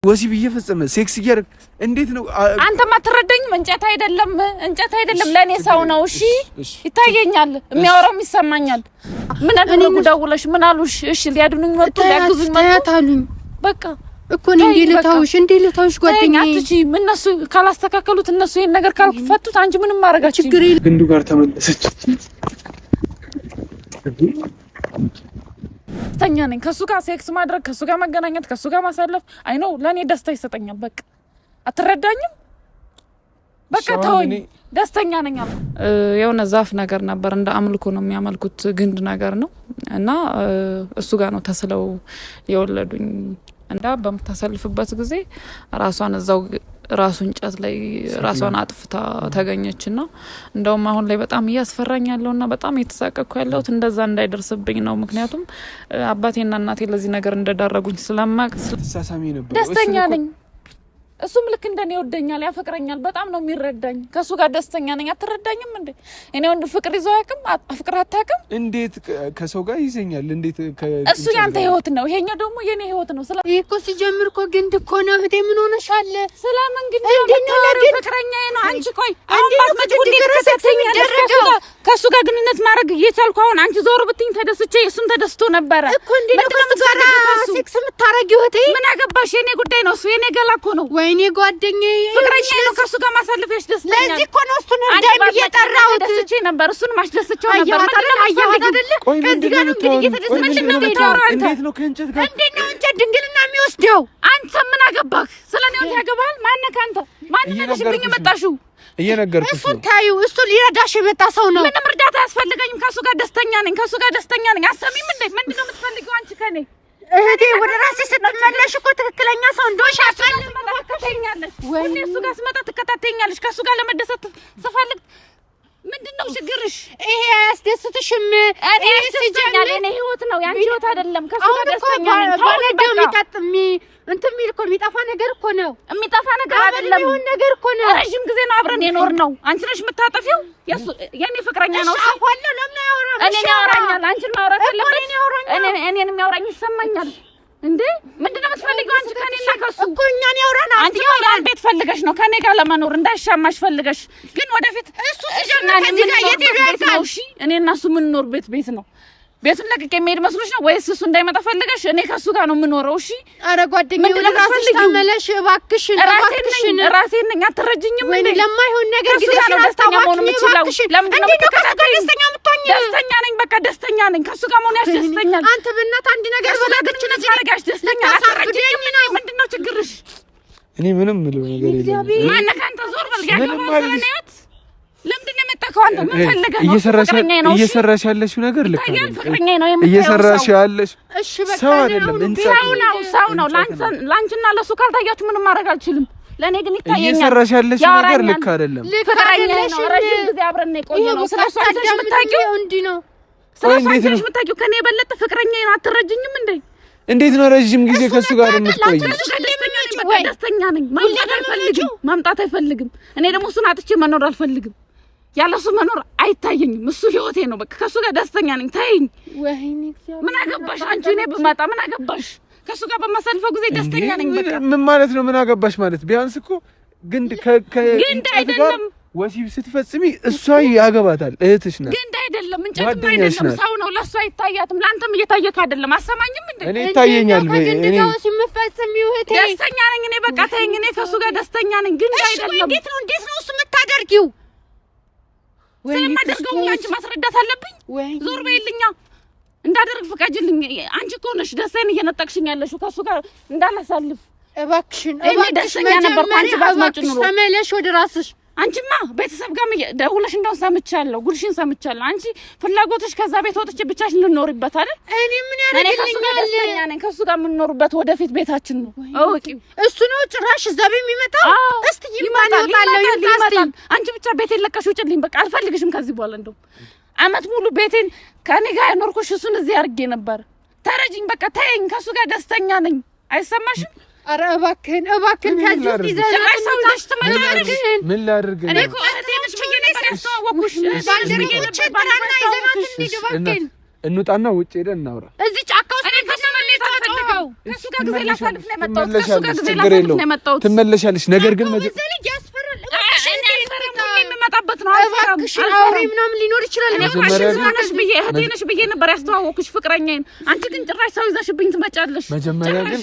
ወሲብ እየፈጸመ ሴክስ እያደረገ እንዴት ነው አንተማ አትረዳኝም? እንጨት አይደለም ለኔ ሰው ነው። እሺ ይታየኛል፣ የሚያወራው ይሰማኛል። ምን አደረጉ? ደውለሽ ምን አሉሽ? እሺ ሊያድኑኝ መጡ፣ ሊያግዙኝ መጡ። በቃ እኮ እንዴ ልታውሽ ጓደኛዬ አትቺ እነሱ ካላስተካከሉት እነሱ ይሄን ነገር ካልፈቱት አንቺ ምንም ማረጋችሁ ችግር የለም። ግንዱ ጋር ተመለሰች። ደስተኛ ነኝ ከሱ ጋር ሴክስ ማድረግ፣ ከሱ ጋር መገናኘት፣ ከሱ ጋር ማሳለፍ አይ ነው ለኔ ደስታ ይሰጠኛል። በቃ አትረዳኝም? በቃ ተወኝ፣ ደስተኛ ነኝ። የሆነ ዛፍ ነገር ነበር እንደ አምልኮ ነው የሚያመልኩት፣ ግንድ ነገር ነው እና እሱ ጋር ነው ተስለው የወለዱኝ። እንዳ በመታሰልፍበት ጊዜ ራሷን እዛው ራሱ እንጨት ላይ ራሷን አጥፍታ ተገኘችና እንደውም አሁን ላይ በጣም እያስፈራኝ ያለውና በጣም የተሳቀቅኩ ያለሁት እንደዛ እንዳይደርስብኝ ነው። ምክንያቱም አባቴና እናቴ ለዚህ ነገር እንደዳረጉኝ ስለማቅ ተሳሳሚ ነበር። ደስተኛ ነኝ። እሱም ልክ እንደኔ ይወደኛል፣ ያፈቅረኛል። በጣም ነው የሚረዳኝ። ከሱ ጋር ደስተኛ ነኝ። አትረዳኝም እንዴ? እኔ ወንድ ፍቅር ይዞ አያውቅም። ፍቅር አታውቅም? እንዴት ከሰው ጋር ይዘኛል? እንዴት እሱ ያንተ ህይወት ነው፣ ይሄኛው ደግሞ የኔ ህይወት ነው። ይሄ እኮ ሲጀምር እኮ ግንድ እኮ ነው። እህቴ ምን ሆነሻል? ስለምን ግንድ ነው? ፍቅረኛዬ ነው። አንቺ ቆይ አሁን ባትመጪ ሁሌ ተከታተኛለሽ። ከሱ ጋር ግንኙነት ማድረግ እየቻልኩ አሁን አንቺ ዞር ብትኝ ተደስቼ እሱም ተደስቶ ነበረ እኮ። እንዴ ነው ከሱ ጋር ሴክስ የምታረጊው? እህቴ ምን አገባሽ? የኔ ጉዳይ ነው። እሱ የኔ ገላ እኮ ነው። ወይኔ ጓደኛዬ ፍቅረኛዬ ነው። ከሱ ጋር ማሳለፍ ያስደስተኛል። ለዚህ እኮ ነው እሱን እንደም እየጠራሁት ደስቼ ነበር። እሱን ማስደስቸው ነበር። ምንድነው አይደለ? ከዚህ ጋር ነው እንግዲህ እየተደሰተሽ ነው። እንዴት ነው ከእንጨት ጋር እንዴት ነው እንጨት ድንግልና የሚወስደው? አንተ ምን አገባህ? ስለኔ ወጥ ያገባል? ማነህ አንተ? ማን ነሽብኝ መጣሽው? እየነገርኩሽ እሱን ታዩ። እሱ ሊረዳሽ የመጣ ሰው ነው። ምንም እርዳታ አያስፈልገኝም። ከሱ ጋር ደስተኛ ነኝ። አሰሚም እንዴ? ምንድነው የምትፈልጊው አንቺ ከኔ? እህቴ ወደ ራስሽ ስትመለሽ እኮ ትክክለኛ ሰው እንደሆንሽ ትከታተኛለሽ። ወይኔ እሱ ጋር ስመጣ ትከታተኛለሽ። ከሱ ጋር ለመደሰት ስፈልግ ምንድነው ችግርሽ? ይሄ አያስደስትሽም? እኔ ያስደስተኛል። የኔ ህይወት ነው፣ ያንቺ ህይወት አይደለም። ከሱ ጋር ደስተኛ ነኝ። ባለደው የሚጣጥሚ እንትን የሚል እኮ የሚጠፋ ነገር እኮ ነው። የሚጠፋ ነገር አይደለም፣ ይሁን ነገር እኮ ነው። ረጅም ጊዜ ነው አብረን የኖር ነው። አንቺ ነሽ የምታጠፊው። የኔ ፍቅረኛ ነው። አፋለ ለምን ያወራል? እኔ ያወራኛል። አንቺን ማውራት አለበት። እኔን የሚያወራኝ ይሰማኛል። እንዴ ምንድነው የምትፈልጊው አንቺ ከኔና ከሱ? እኮ እኛን ያወራና አንቺ ያን ቤት ፈልገሽ ነው ከኔ ጋር ለመኖር እንዳይሻማሽ ፈልገሽ። ግን ወደፊት እሱ ሲጀምር ከዚህ ጋር የት ይደርሳል? እሺ እኔና እሱ የምንኖር ቤት ነው። ቤቱን ለቅቄ የምሄድ መስሎሽ ነው ወይስ እሱ እንዳይመጣ ፈልገሽ? እኔ ከሱ ጋር ነው የምኖረው። እሺ አረ ጓደኛዬ ወደ ራስሽ ተመለሽ እባክሽን። ራሴን ነኝ። አትረጅኝም እንዴ? ለማይሆን ነገር ጊዜሽን ደስተኛ መሆን የምችለው ለምንድን ነው? ደስተኛ የምትሆኚ? ደስተኛ ነኝ። በቃ ደስተኛ ነኝ። ከሱ ጋር መሆን ያስደስተኛል። አንተ በእናትህ አንድ ነገር በላግችን ማድረግ ያስደስተኛል። አትረጅኝም? ምንድን ነው ችግርሽ? እኔ ምንም ምለው ነገር የለም። ማነህ አንተ? ዞር በል። ያገባው ሰነት ለምንድን ነው የመጣከው አንተ? ምን ፈልገህ ነው? እየሰራሽ ያለሽው ነገር ልክ አይደለም። ፍቅረኛዬ ነው የምትለው። እየሰራሽ ያለሽ እሺ በቃ ሰው አይደለም። ሰው ነው። ላንቺና ለሱ ካልታያችሁ ምንም ማድረግ አልችልም። ለኔ ግን ይታየኛል። እየሰራሽ ያለሽ ነገር ልክ አይደለም። ፍቅረኛዬ ነው። ረጅም ጊዜ አብረን ነው የቆየነው። ስለሱ አንቺ የምታውቂው እንዲህ ነው። ስለሱ አንቺ የምታውቂው ከኔ የበለጠ ፍቅረኛዬ ነው። አትረጅኝም እንዴ? እንዴት ነው ረጅም ጊዜ ከሱ ጋር የምትቆይ? ደስተኛ ነኝ። መምጣት አይፈልግም። እኔ ደግሞ እሱን አጥቼ መኖር አልፈልግም። ያለሱ መኖር አይታየኝም። እሱ ህይወቴ ነው። በቃ ከሱ ጋር ደስተኛ ነኝ። ታይኝ። ወይኔ ምን አገባሽ አንቺ? እኔ ብመጣ ምን አገባሽ? ከሱ ጋር በማሳልፈው ጊዜ ደስተኛ ነኝ። በቃ ምን ማለት ነው? ምን አገባሽ ማለት ቢያንስ እኮ ግንድ አይደለም ወሲብ ስትፈጽሚ እሷ ያገባታል። እህትሽ ናት። ግንድ አይደለም፣ እንጨትም አይደለም፣ ሰው ነው። ለሷ አይታያትም። ላንተም እየታየክ አይደለም። አሰማኝም እንዴ? እኔ ይታየኛል። እኔ ወሲብ የምፈጽሚው እህቴ ደስተኛ ነኝ። እኔ በቃ ተይኝ። እኔ ከሱ ጋር ደስተኛ ነኝ። ግንድ አይደለም። እንዴት ነው እሱ የምታደርጊው? ስለማደርገው አንቺ ማስረዳት አለብኝ? ዞር በይልኛ። እንዳደርግ ፍቃጅልኝ። አንቺ እኮ ነሽ ደስታዬን እየነጠቅሽኝ ያለሽው ከሱ ጋር እንዳላሳልፍ። እባክሽን ደስተኛ ነበርኩ። አንቺ ባትመጪ ኑሮ ተመለሽ ወደ ራስሽ። አንቺማ ቤተሰብ ጋር ደውለሽ እንደው ሰምቻለሁ፣ ጉልሽን ሰምቻለሁ። አንቺ ፍላጎትሽ ከዛ ቤት ወጥቼ ብቻሽን ልኖርበት አይደል? እኔ ምን ያደርግልኛል? ከሱ ጋር የምንኖርበት ወደፊት ቤታችን ነው። አውቂ እሱ ነው ጭራሽ እዛ ቤት የሚመጣው። እስቲ ይመጣል። አንቺ ብቻ ቤቴን ለቀሽ ውጭልኝ። በቃ አልፈልግሽም ከዚህ በኋላ። እንደው አመት ሙሉ ቤቴን ከኔ ጋር ያኖርኩሽ እሱን እዚህ አድርጌ ነበር። ተረጅኝ። በቃ ተይኝ። ከሱ ጋር ደስተኛ ነኝ። አይሰማሽም? አረ እባክህን ከዚህ ውስጥ ይዘሽ ትመጣለሽ። ምን ላድርግ? እኔ እኮ እህቴንሽ ብዬሽ ነበር ያስተዋወኩሽ። እንውጣና ውጭ ሄደን እናውራ። እዚህ ጫካ ውስጥ እኔ ከሱ መለየት አልፈልግም። ከሱ ጋር ጊዜ ላሳልፍ ነው የመጣሁት ከሱ ጋር ጊዜ ላሳልፍ ነው የመጣሁት ትመለሻለሽ ነገር ግን የሚመጣበት ነው አውሪ ምናምን ሊኖር ይችላል እህቴ ነሽ ብዬ ነበር ያስተዋወኩሽ ፍቅረኛዬን አንቺ ግን ጭራሽ ሰው ይዘሽብኝ ትመጫለሽ መጀመሪያ ግን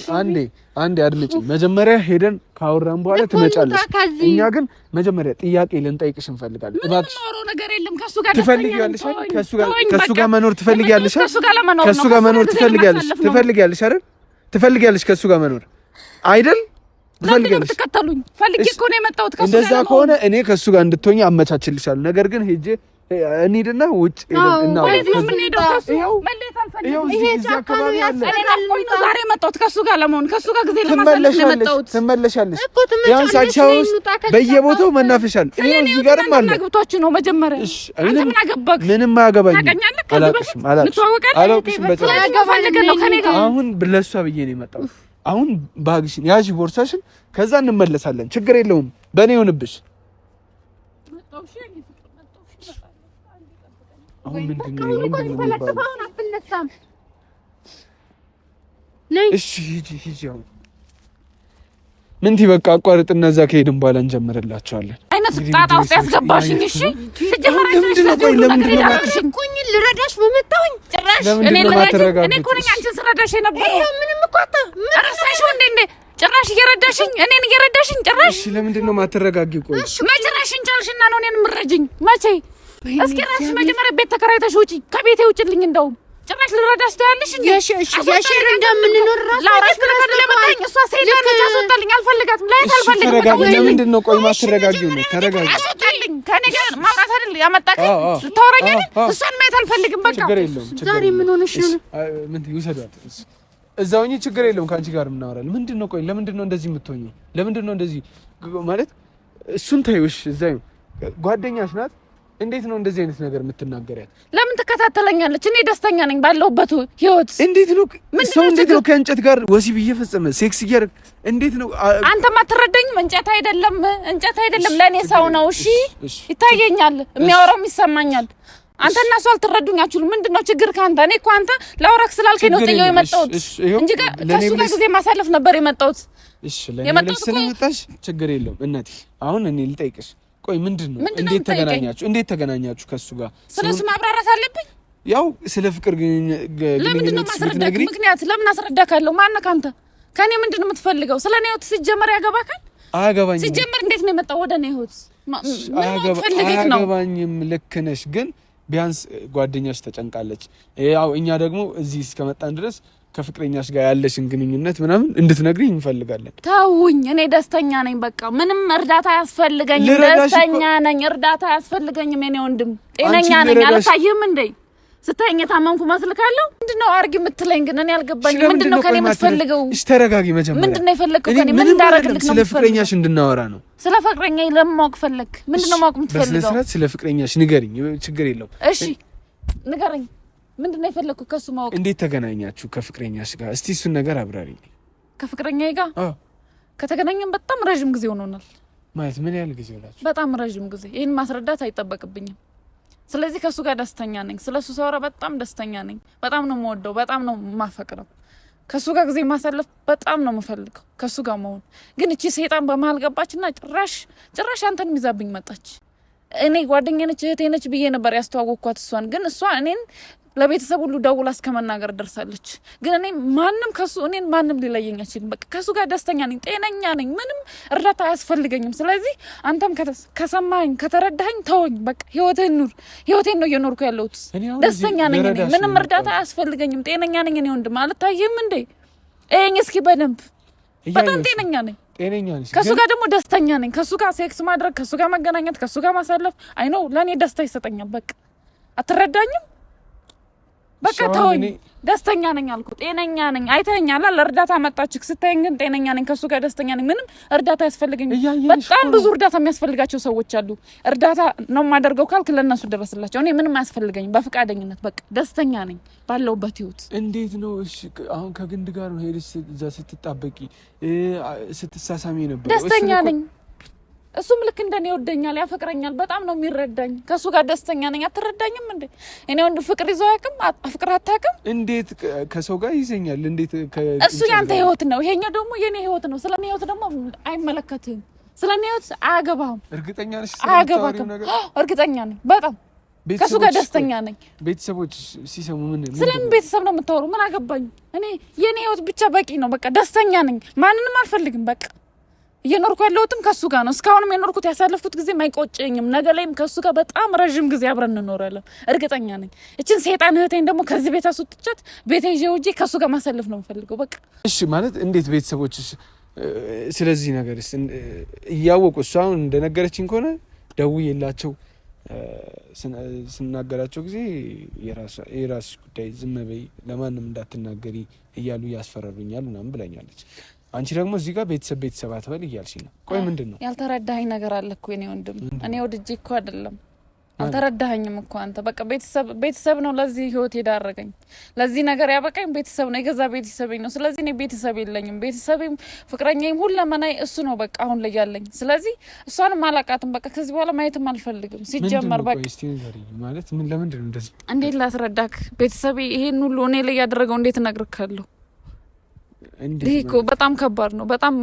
አንዴ አድምጪ መጀመሪያ ሄደን ካወራን በኋላ ትመጫለሽ እኛ ግን መጀመሪያ ጥያቄ ልንጠይቅሽ እንፈልጋለን እባክሽ ምንም ነገር የለም ከሱ ጋር ትፈልጊያለሽ ከሱ ጋር መኖር ትፈልጊያለሽ ከሱ ጋር መኖር ትፈልጊያለሽ አይደል ትፈልጊያለሽ ከሱ ጋር መኖር አይደል ትፈልጊያለሽ ተከተሉኝ ፈልጌ እኮ ነው የመጣሁት ከሱ ጋር እንደዛ ከሆነ እኔ ከሱ ጋር እንድትሆኚ አመቻችልሻለሁ ነገር ግን ሄጄ እንሂድና ውጭ ሄደን ወዴት ነው የምንሄደው ከሱ መለየት አልፈልግም ይሄ አካባቢ ያለ እኔ ናፍቆኝ ነው ዛሬ የመጣሁት ከሱ ጋር ለመሆን ከሱ ጋር ጊዜ ለማሳለፍ ነው የመጣሁት ትመለሻለሽ ያን ሳይቻውስ በየቦታው መናፈሻል ይሄ እዚህ ጋርም አለ ግብቶች ነው መጀመሪያ እሺ ምንም አያገባኝም አላውቅሽም አሁን ለሷ ብዬ ነው የመጣሁት አሁን ባግሽን ያጂ ቦርሳሽን ከዛ እንመለሳለን ችግር የለውም በኔ ይሁንብሽ አሁን ምንድነው እሺ ሂጂ አሁን ምንቲ በቃ አቋርጥና እዛ ከሄድን በኋላ እንጀምርላችኋለን አይነት ጣጣ ውስጥ ያስገባሽኝ እሺ ለምንድን ነው ማትረጋጉኝ ልረዳሽ በመጣሁኝ ጭራሽ እኔ እኮ ነኝ አንቺን ስረዳሽ የነበረው ምንም እኮ ረሳሽው እንዴ ጭራሽ እየረዳሽኝ እኔን እየረዳሽኝ ጭራሽ እሺ ለምንድን ነው ማትረጋጊው ቆይ መጨረሻ እንቻልሽና ነው እኔን ምረጅኝ መቼ እስኪ ራስሽ መጀመሪያ ቤት ተከራይተሽ ውጪ ከቤቴ ውጪልኝ እንደውም ጭራሽ ልረዳሽ ታያለሽ እንዴ ያሽር እንደምንኖር ራስ ላውራሽ ብለሽ ለመጣኝ እሷ ሰይጣን ነች አስወጣልኝ አልፈልጋትም ላይ አልፈልግም ለምንድን ነው ቆይ ማትረጋጊው ነው ተረጋጊ አስወጣልኝ ከኔ ጋር ማውራት አይደል ያመጣከኝ ታወራኝ እሷን ማየት አልፈልግም በቃ ችግር የለውም ዛሬ ምን ሆነሽ ነው ምን ይወሰዷት እዛው እኔ ችግር የለውም ካንቺ ጋር እናወራለን ምንድን ነው ቆይ ለምንድን ነው እንደዚህ የምትሆኚ ለምንድን ነው እንደዚህ ማለት እሱን ተይውሽ እዛው ጓደኛሽ ናት እንዴት ነው እንደዚህ አይነት ነገር የምትናገሪያት ለምን ትከታተለኛለች እኔ ደስተኛ ነኝ ባለውበት ህይወት እንዴት ነው ሰው እንዴት ነው ከእንጨት ጋር ወሲብ እየፈጸመ ሴክስ እያደረገ እንዴት ነው አንተም አትረዳኝም እንጨት አይደለም ለኔ ሰው ነው እሺ ይታየኛል የሚያወራው ይሰማኛል አንተና እሱ አልተረዱኛችሁም ምንድነው ችግር ካንተ እኔ እኮ አንተ ላውራክ ስላልከኝ ነው ጥዬው የመጣሁት እንጂ ከሱ ጋር ጊዜ ማሳለፍ ነበር የመጣሁት እሺ ለኔ ስለመጣሽ ችግር የለውም እናቴ አሁን እኔ ልጠይቅሽ ቆይ ምንድነው እንዴት ተገናኛችሁ ከሱ ጋር ስለሱ ማብራራት አለብኝ ያው ስለ ፍቅር ለምንድነው ማስረዳት ምክንያት ለምን አስረዳካለሁ ማነህ ካንተ ከኔ ምንድነው የምትፈልገው ስለኔ ህይወት ሲጀመር ያገባካል አያገባኝም ሲጀመር እንዴት ነው የመጣው ወደ እኔ ህይወት አያገባኝም ልክ ነሽ ግን ቢያንስ ጓደኛሽ ተጨንቃለች ያው እኛ ደግሞ እዚህ እስከመጣን ድረስ ከፍቅረኛሽ ጋር ያለሽን ግንኙነት ምናምን እንድትነግሪኝ እንፈልጋለን ታውኝ እኔ ደስተኛ ነኝ በቃ ምንም እርዳታ አያስፈልገኝም ደስተኛ ነኝ እርዳታ አያስፈልገኝም የኔ ወንድም ጤነኛ ነኝ አልታየም እንዴ ስታየኝ ታመምኩ መስልካለሁ ምንድነው አርግ የምትለኝ ግን እኔ አልገባኝም ምንድነው ከኔ የምትፈልገው እሺ ተረጋጊ መጀመሪያ ምንድነው የፈለግከው ከኔ ምን እንዳረግልክ ነው ስለ ፍቅረኛሽ እንድናወራ ነው ስለ ፍቅረኛዬ ለማወቅ ፈለክ ምንድነው ማወቅ የምትፈልገው በስነስርዓት ስለ ፍቅረኛሽ ንገሪኝ ችግር የለውም እሺ ንገረኝ ምንድነው የፈለግከው ከሱ ማወቅ እንዴት ተገናኛችሁ ከፍቅረኛሽ ጋር እስቲ እሱን ነገር አብራሪኝ ከፍቅረኛዬ ጋር ከተገናኘን በጣም ረጅም ጊዜ ሆኖናል ማለት ምን ያህል ጊዜ ሆናችሁ በጣም ረጅም ጊዜ ይሄን ማስረዳት አይጠበቅብኝም ስለዚህ ከሱ ጋር ደስተኛ ነኝ ስለሱ ሰውራ በጣም ደስተኛ ነኝ በጣም ነው የምወደው በጣም ነው የማፈቅረው ከሱ ጋር ጊዜ ማሳለፍ በጣም ነው የምፈልገው ከሱ ጋር መሆን ግን እቺ ሰይጣን በመሃል ገባችና ጭራሽ አንተን ይዛብኝ መጣች እኔ ጓደኛዬ ነች እህቴ ነች ብዬ ነበር ያስተዋወቅኳት እሷን ግን እሷ እኔን ለቤተሰብ ሁሉ ደውላ እስከመናገር ደርሳለች ግን እኔ ማንም ሊለየኝ አይችልም በቃ ከሱ ጋር ደስተኛ ነኝ ጤነኛ ነኝ ምንም እርዳታ አያስፈልገኝም ስለዚህ አንተም ከሰማኸኝ ከተረዳኸኝ ተወኝ በቃ ህይወቴን ነው እየኖርኩ ያለሁት ደስተኛ ነኝ ምንም እርዳታ አያስፈልገኝም ጤነኛ ነኝ እኔ ወንድም አልታየም እንዴ እኔ እስኪ በደንብ በጣም ጤነኛ ነኝ ከሱ ጋር ደግሞ ደስተኛ ነኝ ከሱ ጋር ሴክስ ማድረግ ከሱ ጋር መገናኘት ከሱ ጋር ማሳለፍ አይ ነው ለኔ ደስታ ይሰጠኛል በቃ አትረዳኝም በቃ ተወኝ ደስተኛ ነኝ አልኩ ጤነኛ ነኝ አይተኛል ለእርዳታ መጣችክ ስታየኝ ግን ጤነኛ ነኝ ከሱ ጋር ደስተኛ ነኝ ምንም እርዳታ ያስፈልገኝ በጣም ብዙ እርዳታ የሚያስፈልጋቸው ሰዎች አሉ እርዳታ ነው ማደርገው ካልክ ለነሱ ድረስላቸው እኔ ምንም አያስፈልገኝ በፍቃደኝነት በቃ ደስተኛ ነኝ ባለውበት ህይወት እንዴት ነው እሺ አሁን ከግንድ ጋር ነው ሄድሽ እዛ ስትጣበቂ ስትሳሳሚ ነበር ደስተኛ ነኝ እሱም ልክ እንደኔ ይወደኛል ያፈቅረኛል በጣም ነው የሚረዳኝ ከሱ ጋር ደስተኛ ነኝ አትረዳኝም እንዴ እኔ ወንድ ፍቅር ይዞ ያቅም ፍቅር አታቅም እንዴት ከሰው ጋር ይዘኛል እንዴት እሱ ያንተ ህይወት ነው ይሄኛው ደግሞ የኔ ህይወት ነው ስለኔ ህይወት ደግሞ አይመለከትም ስለኔ ህይወት አያገባም እርግጠኛ ነሽ አያገባም እርግጠኛ ነኝ በጣም ከሱ ጋር ደስተኛ ነኝ ቤተሰቦች ሲሰሙ ምን ስለምን ቤተሰብ ነው የምታወሩ ምን አገባኝ እኔ የኔ ህይወት ብቻ በቂ ነው በቃ ደስተኛ ነኝ ማንንም አልፈልግም በቃ እየኖርኩ ያለሁትም ከሱ ጋር ነው እስካሁንም የኖርኩት ያሳለፍኩት ጊዜ ማይቆጨኝም ነገ ላይም ከሱ ጋር በጣም ረጅም ጊዜ አብረን እንኖራለን እርግጠኛ ነኝ እቺን ሰይጣን እህቴን ደግሞ ከዚህ ቤት አስወጥቻት ቤቴ ይዤው እንጂ ከሱ ጋር ማሳለፍ ነው የምፈልገው በቃ እሺ ማለት እንዴት ቤተሰቦችሽ ስለዚህ ነገርስ እያወቁ እሷ አሁን እንደነገረችኝ ከሆነ ደውዬላቸው ስናገራቸው ጊዜ የራስሽ ጉዳይ ዝም በይ ለማንም እንዳትናገሪ እያሉ ያስፈራሩኛል ምናምን ብላኛለች አንቺ ደግሞ እዚህ ጋር ቤተሰብ አትበል እያልሽኝ ነው ቆይ ምንድነው ያልተረዳኸኝ ነገር አለ እኮ የኔ ወንድም እኔ ወድጄ እኮ አይደለም አልተረዳኸኝም እኮ አንተ በቃ ቤተሰብ ነው ለዚህ ህይወት የዳረገኝ ለዚህ ነገር ያበቃኝ ቤተሰብ ነው የገዛ ቤተሰቤኝ ነው ስለዚህ እኔ ቤተሰብ የለኝም ቤተሰቤም ፍቅረኛዬም ሁለመናዬ እሱ ነው በቃ አሁን ላይ ያለኝ ስለዚህ እሷንም አላቃትም በቃ ከዚህ በኋላ ማየትም አልፈልግም ሲጀመር በቃ ማለት ምን ለምንድን ነው እንደዚህ እንዴት ላስረዳክ ቤተሰቤ ይሄን ሁሉ እኔ ላይ ያደረገው እንዴት እነግርካለሁ ይሄ እኮ በጣም ከባድ ነው በጣም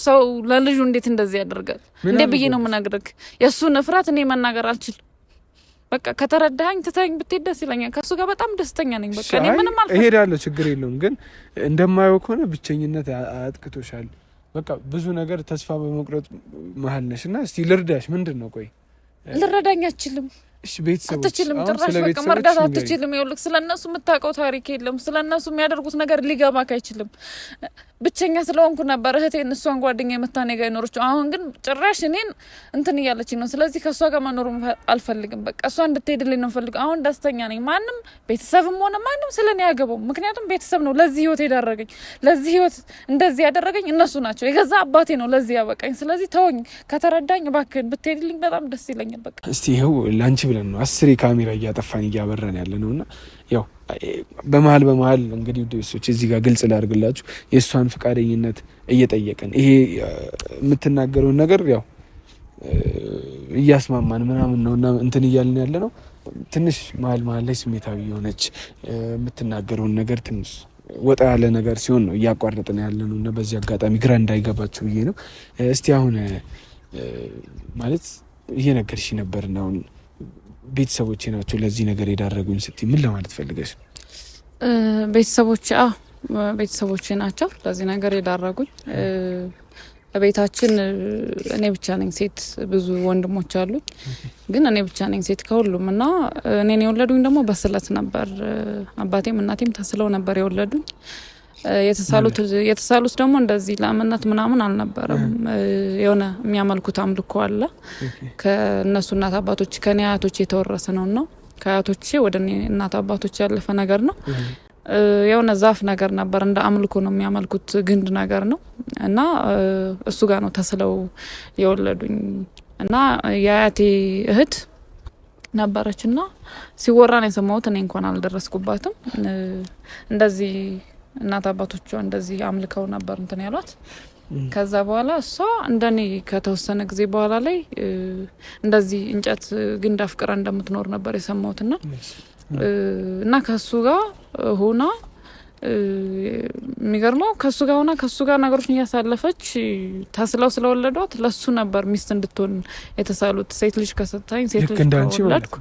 ሰው ለልጁ እንዴት እንደዚህ ያደርጋል እንዴ ብዬ ነው የምነግርክ የእሱን እፍራት እኔ መናገር አልችልም በቃ ከተረዳኸኝ ትተኸኝ ብትሄድ ደስ ይለኛል ከሱ ጋር በጣም ደስተኛ ነኝ በቃ እኔ ምንም አልፈልግም እሄዳለሁ ችግር የለውም ግን እንደማየው ከሆነ ብቸኝነት አጥቅቶሻል በቃ ብዙ ነገር ተስፋ በመቁረጥ መሀል ነሽና እስቲ ልርዳሽ ምንድነው ቆይ ልረዳኝ አትችልም እሺ ቤተሰቦች አትችልም ጭራሽ በቃ መርዳት አትችልም ይኸውልህ ስለነሱ የምታውቀው ታሪክ የለም ስለነሱ የሚያደርጉት ነገር ሊገባክ አይችልም ብቸኛ ስለሆንኩ ነበር እህቴን እሷን ጓደኛዬ መታኔ ጋር ይኖርች አሁን ግን ጭራሽ እኔን እንትን እያለችኝ ነው ስለዚህ ከሷ ጋር መኖር አልፈልግም በቃ እሷ እንድትሄድልኝ ነው ፈልግ አሁን ደስተኛ ነኝ ማንም ቤተሰብም ሆነ ማንም ስለኔ ያገባው ምክንያቱም ቤተሰብ ነው ለዚህ ህይወት የዳረገኝ ለዚህ ህይወት እንደዚህ ያደረገኝ እነሱ ናቸው የገዛ አባቴ ነው ለዚህ ያበቃኝ ስለዚህ ተወኝ ከተረዳኝ እባክህን ብትሄድልኝ በጣም ደስ ይለኛል በቃ እስቲ ይኸው ላንቺ ብለን ነው 10 ካሜራ እያጠፋን እያበራን ያለ ነውና ያው በመሀል እንግዲህ ውዴሶች እዚህ ጋር ግልጽ ላድርግላችሁ የእሷን ፍቃደኝነት እየጠየቅን ይሄ የምትናገረውን ነገር ያው እያስማማን ምናምን ነውና እንትን እያልን ያለ ነው ትንሽ መሀል ላይ ስሜታዊ የሆነች የምትናገረውን ነገር ትንሽ ወጣ ያለ ነገር ሲሆን ነው እያቋረጥን ያለ ነው እና በዚህ አጋጣሚ ግራ እንዳይገባችሁ ብዬ ነው እስቲ አሁን ማለት እየነገርሽ ነበርና አሁን ቤተሰቦቼ ናቸው ለዚህ ነገር የዳረጉኝ ስትይ ምን ለማለት ፈልገሽ ቤተሰቦቼ ናቸው ለዚህ ነገር የዳረጉኝ በቤታችን እኔ ብቻ ነኝ ሴት ብዙ ወንድሞች አሉ ግን እኔ ብቻ ነኝ ሴት ከሁሉም እና እኔን የወለዱኝ ደግሞ በስለት ነበር አባቴም እናቴም ተስለው ነበር የወለዱኝ የተሳሉት ደግሞ እንደዚህ ለአመናት ምናምን አልነበረም የሆነ የሚያመልኩት አምልኮ አለ ከነሱ እናት አባቶች ከኔ አያቶች የተወረሰ ነውና ከአያቶቼ ወደ እኔ እናት አባቶች ያለፈ ነገር ነው የሆነ ዛፍ ነገር ነበር እንደ አምልኮ ነው የሚያመልኩት ግንድ ነገር ነው እና እሱ ጋር ነው ተስለው የወለዱኝ እና የአያቴ እህት ነበረችና ሲወራ ነው የሰማሁት እኔ እንኳን አልደረስኩባትም እንደዚህ እናት አባቶቿ እንደዚህ አምልከው ነበር እንትን ያሏት ከዛ በኋላ እሷ እንደኔ ከተወሰነ ጊዜ በኋላ ላይ እንደዚህ እንጨት ግንድ አፍቅራ እንደምትኖር ነበር የሰማሁትና እና ከሱ ጋር ሆና የሚገርመው ከሱ ጋር ሆና ከሱ ጋር ነገሮችን እያሳለፈች ታስለው ስለወለዷት ለሱ ነበር ሚስት እንድትሆን የተሳሉት ሴት ልጅ ከሰጣኝ ሴት ልጅ ከወለድኩ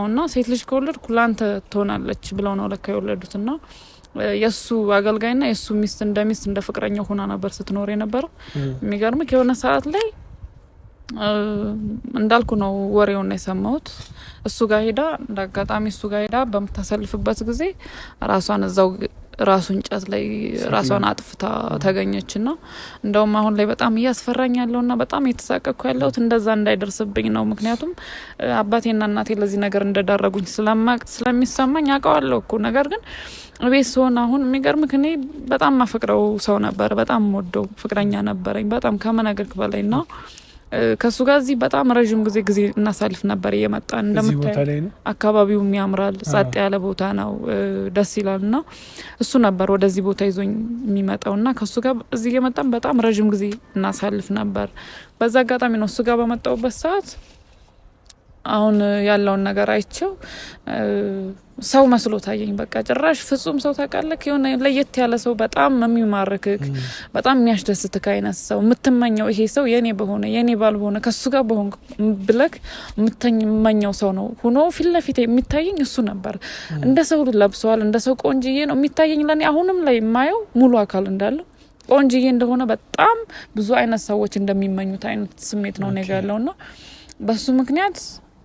እና ሴት ልጅ ከወለድኩ ላንተ ትሆናለች ብለው ነው ለካ የወለዱትና የሱ አገልጋይና የሱ ሚስት እንደ ፍቅረኛው ሆና ነበር ስትኖር የነበረው የሚገርም ከሆነ ሰዓት ላይ እንዳልኩ ነው ወሬውን የሰማሁት እሱ ጋር ሄዳ እንዳጋጣሚ እሱ ጋር ሄዳ በመታሰልፍበት ጊዜ ራሷን እዛው ራሱን ጫት ላይ ራሷን አጥፍታ ተገኘችና እንደውም አሁን ላይ በጣም እያስፈራኝ ያለውና በጣም እየተሳቀቅኩ ያለሁት እንደዛ እንዳይደርስብኝ ነው ምክንያቱም አባቴና እናቴ ለዚህ ነገር እንደዳረጉኝ ስለሚሰማኝ አውቀዋለሁ እኮ ነገር ግን ቤት ስሆን አሁን የሚገርም ከኔ በጣም ማፈቅረው ሰው ነበር በጣም ወደው ፍቅረኛ ነበረኝ በጣም ከመነገርክ በላይና ከሱ ጋር እዚህ በጣም ረጅም ጊዜ እናሳልፍ ነበር እየመጣን እንደምታየው አካባቢው ያምራል ጸጥ ያለ ቦታ ነው ደስ ይላልና እሱ ነበር ወደዚህ ቦታ ይዞኝ የሚመጣውና ከሱ ጋር እዚህ እየመጣን በጣም ረጅም ጊዜ እናሳልፍ ነበር በዛ አጋጣሚ ነው እሱ ጋር በመጣውበት ሰዓት አሁን ያለውን ነገር አይቼው ሰው መስሎ ታየኝ በቃ ጭራሽ ፍጹም ሰው ታውቃለህ የሆነ ለየት ያለ ሰው በጣም የሚማርክክ በጣም የሚያስደስትክ አይነት ሰው የምትመኘው ይሄ ሰው የኔ በሆነ የኔ ባልሆነ ከሱ ጋር በሆነ ብለክ የምትመኘው ሰው ነው ሆኖ ፊት ለፊት የሚታየኝ እሱ ነበር እንደ ሰው ለብሷል እንደ ሰው ቆንጅዬ ነው የሚታየኝ ለኔ አሁንም ላይ የማየው ሙሉ አካል እንዳለው ቆንጅዬ እንደሆነ በጣም ብዙ አይነት ሰዎች እንደሚመኙት አይነት ስሜት ነው ነገ ያለውና በሱ ምክንያት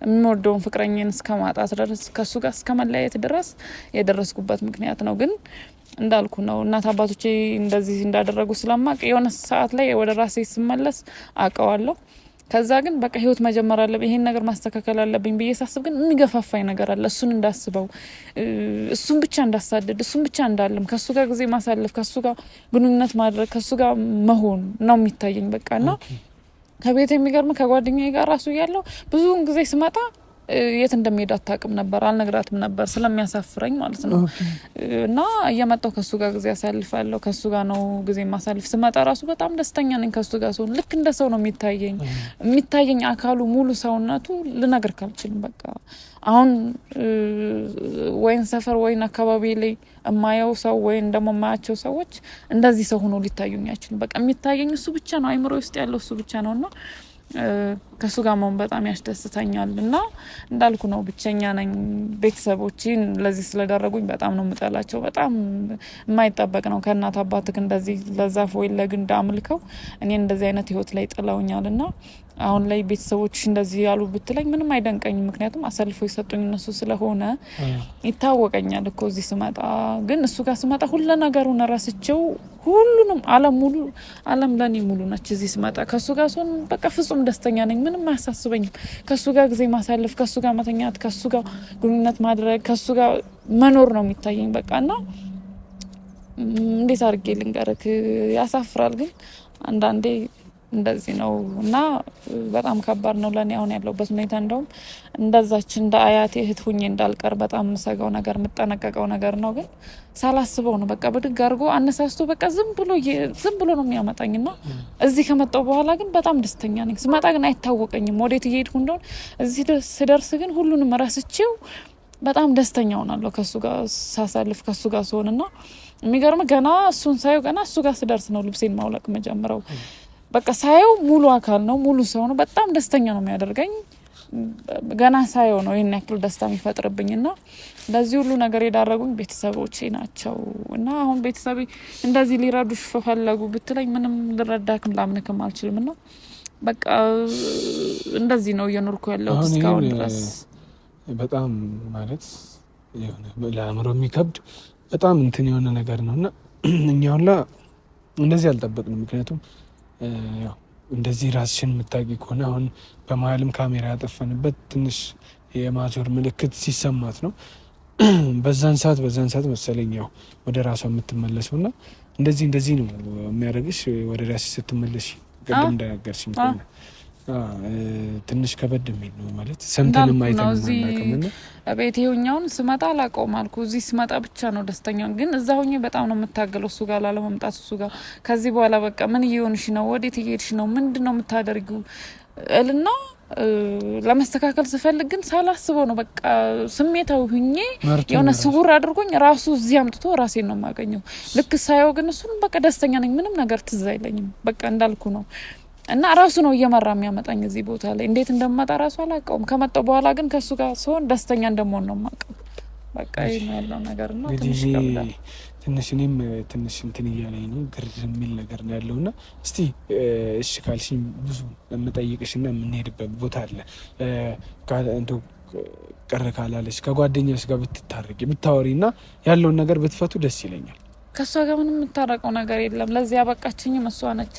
የምወደውን ፍቅረኛን እስከማጣት ድረስ ከሱ ጋር እስከመለያየት ድረስ የደረስኩበት ምክንያት ነው ግን እንዳልኩ ነው እናት አባቶቼ እንደዚህ እንዳደረጉ ስለማቅ የሆነ ሰዓት ላይ ወደ ራሴ ስመለስ አቀዋለሁ ከዛ ግን በቃ ህይወት መጀመር አለብኝ ይሄን ነገር ማስተካከል አለብኝ ብዬ ሳስብ ግን የሚገፋፋኝ ነገር አለ እሱን እንዳስበው እሱን ብቻ እንዳሳደድ እሱን ብቻ እንዳለም ከሱ ጋር ጊዜ ማሳለፍ ከሱ ጋር ግንኙነት ማድረግ ከሱ ጋር መሆን ነው የሚታየኝ በቃና ከቤት የሚገርም ከጓደኛዬ ጋር ራሱ ያለው ብዙውን ጊዜ ስመጣ የት እንደሚሄድ አታውቅም ነበር አልነግራትም ነበር ስለሚያሳፍረኝ ማለት ነው እና እየመጣው ከሱ ጋር ጊዜ አሳልፋለሁ ከሱ ጋር ነው ጊዜ ማሳልፍ ስመጣ ራሱ በጣም ደስተኛ ነኝ ከሱ ጋር ሰው ልክ እንደ ሰው ነው የሚታየኝ አካሉ ሙሉ ሰውነቱ ልነግር ካልችልም በቃ አሁን ወይን ሰፈር ወይን አካባቢ ላይ የማየው ሰው ወይን ደግሞ የማያቸው ሰዎች እንደዚህ ሰው ሆኖ ሊታዩኝ አይችልም በቃ የሚታየኝ እሱ ብቻ ነው አይምሮ ውስጥ ያለው እሱ ብቻ ነውና ከሱ ጋር መሆን በጣም ያስደስተኛል እና እንዳልኩ ነው ብቸኛ ነኝ ቤተሰቦቼን ለዚህ ስለደረጉኝ በጣም ነው የምጠላቸው በጣም የማይጠበቅ ነው ከእናት አባትክ እንደዚህ ለዛፍ ወይ ለግንድ አምልከው እኔ እንደዚህ አይነት ህይወት ላይ ጥለውኛልና አሁን ላይ ቤተሰቦች እንደዚህ ያሉ ብትለኝ ምንም አይደንቀኝም ምክንያቱም አሳልፎ ይሰጡኝ እነሱ ስለሆነ ይታወቀኛል እኮ እዚህ ስመጣ ግን እሱ ጋር ስመጣ ሁሉ ነገሩን ረስቼው ሁሉንም ዓለም ለኔ ሙሉ ነች እዚህ ስመጣ ከሱ ጋር ሶን በቃ ፍጹም ደስተኛ ነኝ ምንም አያሳስበኝም ከሱ ጋር ጊዜ ማሳለፍ ከሱ ጋር መተኛት ከሱ ጋር ግንኙነት ማድረግ ከሱ ጋር መኖር ነው የሚታየኝ በቃና እንዴት አድርጌ ልንገርክ ያሳፍራል ግን አንዳንዴ እንደዚህ ነው እና በጣም ከባድ ነው ለኔ አሁን ያለውበት ሁኔታ እንደውም እንደዛች እንደ አያቴ እህት ሁኜ እንዳልቀር በጣም መሰጋው ነገር መጠነቀቀው ነገር ነው ግን ሳላስበው ነው በቃ በድግ አድርጎ አነሳስቶ በቃ ዝም ብሎ ነው የሚያመጣኝና እዚህ ከመጣው በኋላ ግን በጣም ደስተኛ ነኝ ስመጣ ግን አይታወቀኝም ወዴት እየሄድኩ እንደሆነ እዚህ ስደርስ ግን ሁሉንም ረስቼው በጣም ደስተኛ ሆናለሁ ከሱ ጋር ሳሳልፍ ከሱ ጋር ስሆንና የሚገርም ገና እሱን ሳየው ገና እሱ ጋር ስደርስ ነው ልብሴን ማውለቅ መጀመሪያው በቃ ሳየው ሙሉ አካል ነው ሙሉ ሰው ነው በጣም ደስተኛ ነው የሚያደርገኝ ገና ሳየው ነው ይሄን ያክል ደስታ የሚፈጥርብኝና ለዚህ ሁሉ ነገር የዳረጉኝ ቤተሰቦቼ ናቸው እና አሁን ቤተሰቤ እንደዚህ ሊረዱሽ ፈለጉ ብትለኝ ምንም ልረዳክም ላምንክም አልችልምና በቃ እንደዚህ ነው እየኖርኩ ያለው እስካሁን ድረስ በጣም ማለት የሆነ ለአእምሮ የሚከብድ በጣም እንትን የሆነ ነገር ነውና እኛውላ እንደዚህ አልጠበቅንም ምክንያቱም ያው እንደዚህ ራስሽን የምታውቂ ከሆነ አሁን በመሀልም ካሜራ ያጠፈንበት ትንሽ የማዞር ምልክት ሲሰማት ነው በዛን ሰዓት መሰለኝ ያው ወደ ራሷ የምትመለሰው እና እንደዚህ ነው የሚያደርግሽ ወደ ራስሽ ስትመለሽ ቅድም እንደነገርሽኝ ከሆነ ትንሽ ከበድ የሚል ነው ማለት ሰምተንም አይተንም ቤት ይሁኛውን ስመጣ አላውቀውም አልኩ እዚህ ስመጣ ብቻ ነው ደስተኛ ግን እዛ ሆኜ በጣም ነው የምታገለው እሱ ጋር ላለመምጣት እሱ ጋር ከዚህ በኋላ በቃ ምን እየሆንሽ ነው ወዴት እየሄድሽ ነው ምንድነው የምታደርጊው እልና ለማስተካከል ስፈልግ ግን ሳላስበው ነው በቃ ስሜታው ሁኜ የሆነ ስውር አድርጎኝ ራሱ እዚህ አምጥቶ ራሴን ነው የማገኘው ልክ ሳየው ግን እሱን በቃ ደስተኛ ነኝ ምንም ነገር ትዝ አይለኝም በቃ እንዳልኩ ነው እና ራሱ ነው እየመራ የሚያመጣኝ እዚህ ቦታ ላይ እንዴት እንደማጣ ራሱ አላውቀውም ከመጣው በኋላ ግን ከሱ ጋር ሲሆን ደስተኛ እንደምሆን ነው የማውቀው በቃ ይሄ ነው ያለው ነገር ነው ትንሽ እኔም ትንሽ እንትን እያለኝ ነው ግር የሚል ነገር ነው ያለውና እስቲ እሺ ካልሽኝ ብዙ የምጠይቅሽና የምንሄድበት ቦታ አለ እንደው ቀረ ካላለሽ ከጓደኛሽ ጋር ብትታረቂ ብታወሪና ያለውን ነገር ብትፈቱ ደስ ይለኛል ከሷ ጋር ምንም የምታረቀው ነገር የለም ለዚህ ያበቃችኝም እሷ ነች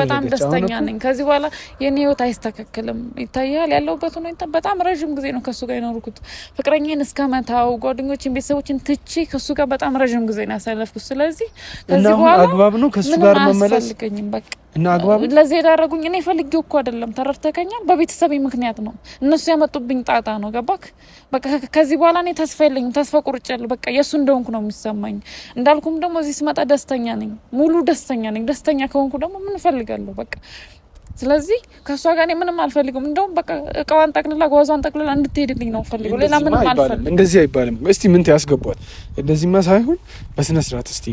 በጣም ደስተኛ ነኝ ከዚህ በኋላ የኔ ህይወት አይስተካከልም ይታያል ያለውበት ሁኔታ በጣም ረጅም ጊዜ ነው ከሱ ጋር የኖርኩት ፍቅረኛዬን እስከመታው ጓደኞቼን ቤተሰቦችን ትቼ ከሱ ጋር በጣም ረጅም ጊዜ ነው ያሳለፍኩት ስለዚህ ከዚህ በኋላ አግባብ ነው ከሱ ጋር መመለስ በቃ እና አግባብ ለዚህ ያደረጉኝ እኔ ፈልጌው እኮ አይደለም ተረድተከኛል በቤተሰቤ ምክንያት ነው እነሱ ያመጡብኝ ጣጣ ነው ገባክ በቃ ከዚህ በኋላ እኔ ተስፋ የለኝም ተስፋ ቆርጫለሁ በቃ የሱ እንደሆንኩ ነው የሚሰማኝ እንዳልኩም ደግሞ እዚህ ስመጣ ደስተኛ ነኝ ሙሉ ደስተኛ ነኝ ደስተኛ ከሆንኩ ደግሞ ምን ፈልጋለሁ በቃ ስለዚህ ከሷ ጋር እኔ ምንም አልፈልግም እንደውም በቃ እቃዋን ጠቅልላ ጓዟን ጠቅልላ እንድትሄድልኝ ነው ፈልገው ሌላ ምንም አልፈልግም እንደዚህ አይባልም እስቲ ምን ያስገቧት እንደዚህማ ሳይሆን በስነ ስርዓት እስቲ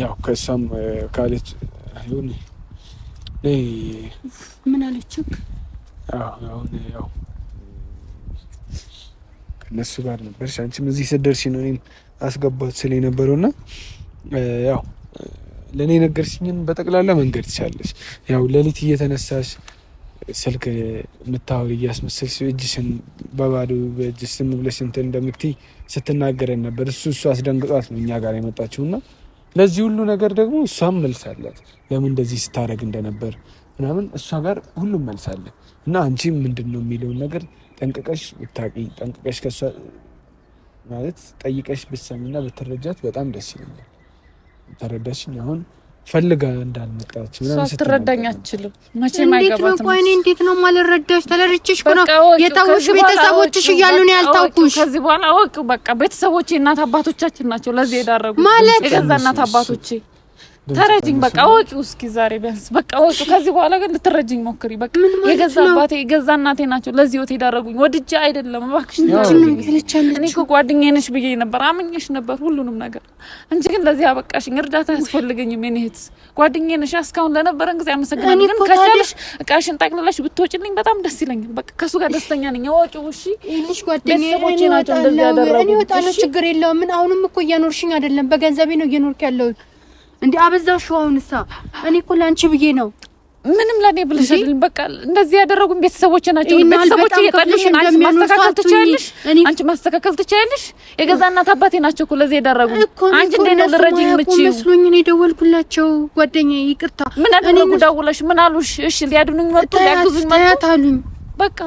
ያው ከሷም ካለች አይሁን ምን አለችው ያው ከነሱ ጋር ነበር አንቺም እዚህ ስትደርሺ ነው እኔም አስገባት ስለኝ ነበርውና ያው ለኔ ነገርሽኝን በጠቅላላ መንገድ ትቻለሽ ያው ለሊት እየተነሳሽ ስልክ ምታወሪ እያስመሰልሽ እጅሽን በባዶ በእጅሽ ስም ብለሽ እንትን እንደምትይ ስትናገረን ነበር እሱ አስደንግጧት ነው እኛ ጋር የመጣችውና ለዚህ ሁሉ ነገር ደግሞ እሷም መልሳለች ለምን እንደዚህ ስታረግ እንደነበር ምናምን እሷ ጋር ሁሉም መልሳለ እና አንቺ ምንድነው የሚለውን ነገር ጠንቅቀሽ ብታቂ ጠንቅቀሽ ከሷ ማለት ጠይቀሽ ብትሰሚና ብትረጃት በጣም ደስ ይለኛል ተረዳሽኝ አሁን ፈልጋ እንዳልመጣች ምናምን ስትረዳኝ አትችልም መቼም አይገባትም እንዴት ነው ማልረዳሽ ተለርችሽ ነው የታውሽ ቤተሰቦችሽ እያሉ ነው ያልታውኩሽ ከዚህ በኋላ አወቁ በቃ ቤተሰቦቼ እናት አባቶቻችን ናቸው ለዚህ የዳረጉ የገዛ እናት አባቶቼ ተረጅኝ በቃ አወቂው እስኪ ዛሬ ቢያንስ በቃ አወቂው ከዚህ በኋላ ግን ልትረጅኝ ሞክሪ በቃ የገዛ አባቴ የገዛ እናቴ ናቸው ለዚህ ወት የዳረጉኝ ወድጄ አይደለም እባክሽ እኔ እኮ ጓደኛዬ ነሽ ብዬ ነበር አምኜሽ ነበር ሁሉንም ነገር እንጂ ግን ለዚህ አበቃሽኝ እርዳታ ያስፈልገኝም የኔ እህት ጓደኛዬ ነሽ እስካሁን ለነበረን ጊዜ አመሰግናለሁ ግን ከቻልሽ እቃሽን ጠቅልለሽ ብትወጪልኝ በጣም ደስ ይለኛል በቃ ከሱ ጋር ደስተኛ ነኝ አወቂው እሺ ይልሽ ጓደኛዬ ናቸው እንደዚህ ያደረጉኝ እኔ ወጣለሁ ችግር የለውም ምን አሁንም እኮ እየኖርሽኝ አይደለም በገንዘቤ ነው እየኖርክ ያለው እንዴ አበዛሽው አሁንሳ እኔ እኮ ላንቺ ብዬ ነው ምንም ለኔ ብለሽ አይደለም በቃ እንደዚህ ያደረጉኝ ቤተሰቦቼ ናቸው ቤተሰቦቼ የጠሉሽን አንቺ ማስተካከል ትችያለሽ አንቺ ማስተካከል ትችያለሽ የገዛ እናት አባቴ ናቸው እኮ ለዚህ ያደረጉኝ አንቺ እንዴት ነው ልረጂኝ የምትችይው መስሎኝ ነው የደወልኩላቸው ጓደኛዬ ይቅርታ ምን አደረጉ ደውለሽ ምን አሉሽ እሺ ሊያድኑኝ መጡ ሊያግዙኝ መጡ ታሉኝ በቃ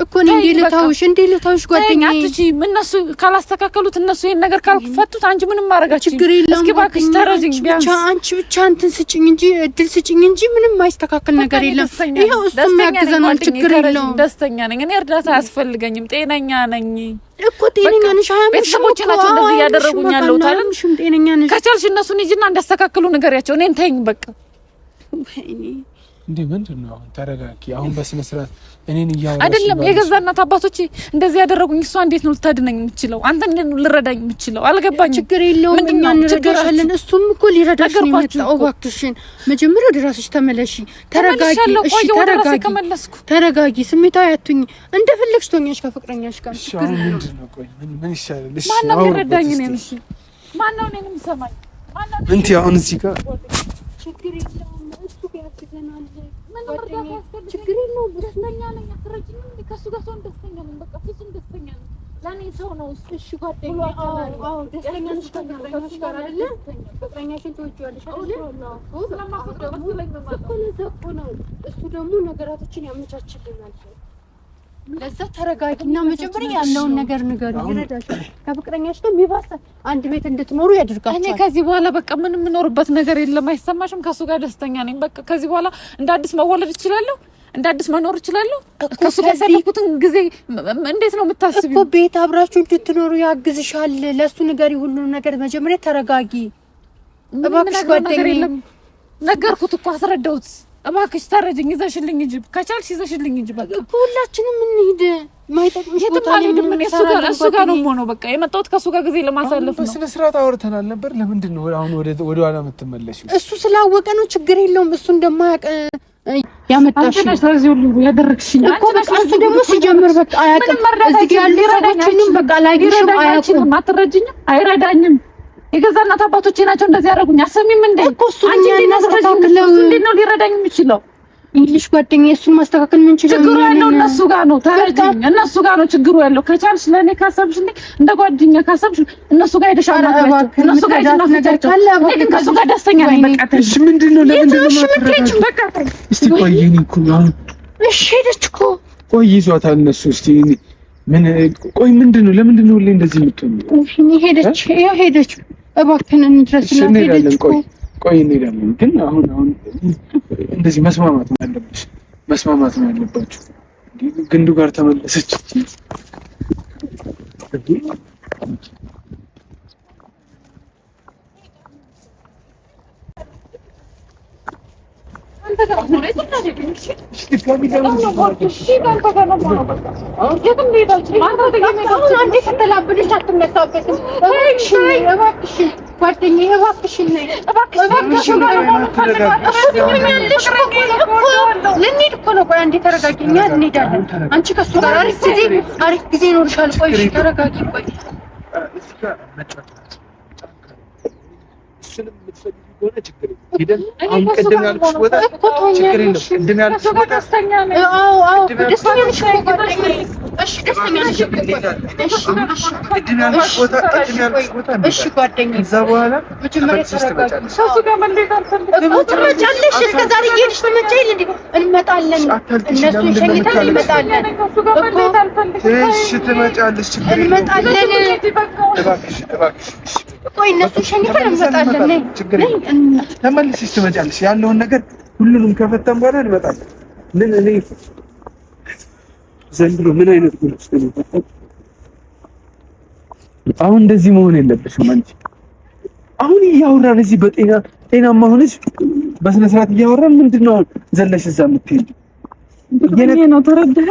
እኮ እንዴ ልታውሽ ጓደኛዬ አትጂ እነሱ ካላስተካከሉት እነሱ ይሄን ነገር ካልፈቱት አንቺ ምንም ማረጋችሁ እስኪ ባክሽ ተረጅኝ ቢያንስ አንቺ ብቻ እንትን ስጭኝ እንጂ እድል ስጭኝ እንጂ ምንም ማይስተካከል ነገር የለም ይሄው እሱ ያግዘናል ችግር የለውም ደስተኛ ነኝ እኔ እርዳታ አያስፈልገኝም ጤነኛ ነኝ እኮ ጤነኛ ነሽ ቤተሰቦቼ ናቸው እንደዚህ ያደረጉኝ ያለው ታለም ጤነኛ ነሽ ከቻልሽ እነሱን ሂጂና እንዳስተካክሉ ንገሪያቸው እኔን ተይኝ በቃ እንዴ ምንድነው አሁን ተረጋጊ አሁን በስነ ስርዓት እኔን ያው አይደለም የገዛ እናት አባቶቼ እንደዚህ ያደረጉኝ እሷ እንዴት ነው ልታድነኝ የምትችለው አንተ እንዴት ነው ልረዳኝ የምትችለው አልገባኝም ችግር የለውም እኛ እንረዳሻለን እሱም እኮ ሊረዳሽ ነው የመጣው እባክሽን መጀመሪያ ወደ ራስሽ ተመለሺ ተረጋጊ እሺ ተረጋጊ ስሜታዊ አትሁኝ እንደፈለግሽ ትሆኛለሽ ከፍቅረኛሽ ጋር እሺ አሁን ምንድነው ቆይ ምን ይሻላል እሺ ማን ነው የሚረዳኝ እኔን እሺ ማን ነው እኔን የሚሰማኝ ማን ነው እንት አሁን እዚህ ጋር ችግር የለውም እሱ ያግዘናል ችግር የለውም ደስተኛ ነኝ አትረጂኝ ከሱ ጋር ሰው ደስተኛ ነኝ በቃ ፍጹም ደስተኛ ነኝ ለኔ ሰው ነው እሺ ጓደኛዬ አዎ ደስተኛ ነሽ ከፍቅረኛሽ ጋር አይደለ ፍቅረኛሽን ትወጂዋለሽ አይደለ ስለማፈቅረው መስለኝ ነው እሱ ደግሞ ነገራቶችን ያመቻችልናል ለዛ ተረጋጊና መጀመሪያ ያለውን ነገር ንገሪኝ ይረዳሻል ከፍቅረኛሽ ጋር የሚባሰ አንድ ቤት እንድትኖሩ ያድርጋችኋል እኔ ከዚህ በኋላ በቃ ምንም የምኖርበት ነገር የለም አይሰማሽም ከሱ ጋር ደስተኛ ነኝ በቃ ከዚህ በኋላ እንደ አዲስ መወለድ እችላለሁ እንደ አዲስ መኖር እችላለሁ ከሱ ጋር ያሳለፍኩትን ጊዜ እንዴት ነው የምታስቢው እኮ ቤት አብራችሁ እንድትኖሩ ያግዝሻል ለሱ ንገሪ ሁሉንም ነገር መጀመሪያ ተረጋጊ እባክሽ ጓደኛዬ ነገርኩት እኮ አስረዳሁት እባክሽ ተረጅኝ ይዘሽልኝ እንጂ ከቻልሽ ይዘሽልኝ እንጂ በቃ ሁላችንም እንሂድ ማይጠቅምሽ ቦታ ላይ ምን እሱ ጋር ነው የምሆነው በቃ የመጣሁት ከሱ ጋር ጊዜ ለማሳለፍ ነው በስነ ስርዓት አውርተናል ነበር ለምንድን ነው አሁን ወደ ኋላ የምትመለሺው እሱ ስላወቀ ነው ችግር የለውም እሱ እንደማያውቅ ያመጣሽ አንቺ ነሽ ታዚው ያደረግሽኝ እኮ በቃ እሱ ደግሞ ሲጀምር በቃ አያውቅም እዚህ ጋር ያሉ ሰዎችንም በቃ ላይግሽም አያውቁም አትረጂኝም አይረዳኝም የገዛ እናት አባቶቼ ናቸው እንደዚህ ያደረጉኝ አሰሚም እንዴ አንቺ እንዴት ነው ሊረዳኝ የሚችለው ይልሽ ጓደኛዬ እሱን ማስተካከል ምን ይችላል ችግሩ ያለው እነሱ ጋር ነው ተረጂኝ እነሱ ጋር ነው ችግሩ ያለው ከቻልሽ ለኔ ካሰብሽልኝ እንደ ጓደኛ ካሰብሽ እነሱ ጋር ሄደሽ አናግሪያቸው እነሱ ጋር ሄደሽ አናግሪያቸው ከሱ ጋር ደስተኛ ነኝ በቃ እሺ ምንድነው ለምንድነው በቃ እስቲ ቆይ እኔ እኮ አሁን እሺ ሄደች እኮ ቆይ ይዟታል እነሱ እስቲ ምን ቆይ ምንድነው ለምንድነው ሁሌ እንደዚህ የምትሆኚው እሺ ሄደች እባክህን እንድረስላት ሄደች እኮ ቆይ እንሄዳለን። ግን አሁን እንደዚህ መስማማት ነው ያለብሽ፣ መስማማት ነው ያለባችሁ። ግንዱ ጋር ተመለሰች። ጓደኛዬ እባክሽን ነይ ልንሄድ እኮ ነው። ቆይ አንዴ ተረጋጊኛ፣ እንሄዳለን። አንቺ ከእሱ ጋር አሪፍ ጊዜ ይኖርሻል። ቆይ እሺ ተረጋጊ። ቆይ ቅድም ያልኩሽ ቦታ ችግር የለም። ቅድም ያልኩሽ ቦታ ደስተኛ ነሽ እኮ ጓደኛዬ። እሺ ደስተኛ ነሽ። ቅድም ያልኩሽ ቦታ እሺ ጓደኛዬ። እዛ በኋላ መጀመሪያ ተረጋጊ። ሰው ጋር መንዴት አልፈልግም። ትመጫለሽ። እስከ ዛሬ እየሄድሽ ትመጪ የለ እንዴ? እንመጣለን። እነሱን ሸኝተን እንመጣለን እኮ። እሺ ትመጫለሽ። ችግር የለም። እንመጣለን። እባክሽ ቆይ እነሱን ሸኝተን እንመጣለን። ችግር የለም። ተመልሰሽ ትመጫለሽ። ያለውን ነገር ሁሉንም ከፈተን በኋላ እንመጣለን። ምን እኔ ዘንድሮ ምን አይነት ጉልስ ነው? አሁን እንደዚህ መሆን የለብሽም አንቺ። አሁን እያወራን እዚህ ጤናማ ሆነሽ በስነ ስርዓት እያወራን ምንድነው ዘለሽ እዛ የምትሄጂው? ነው ተረዳህ?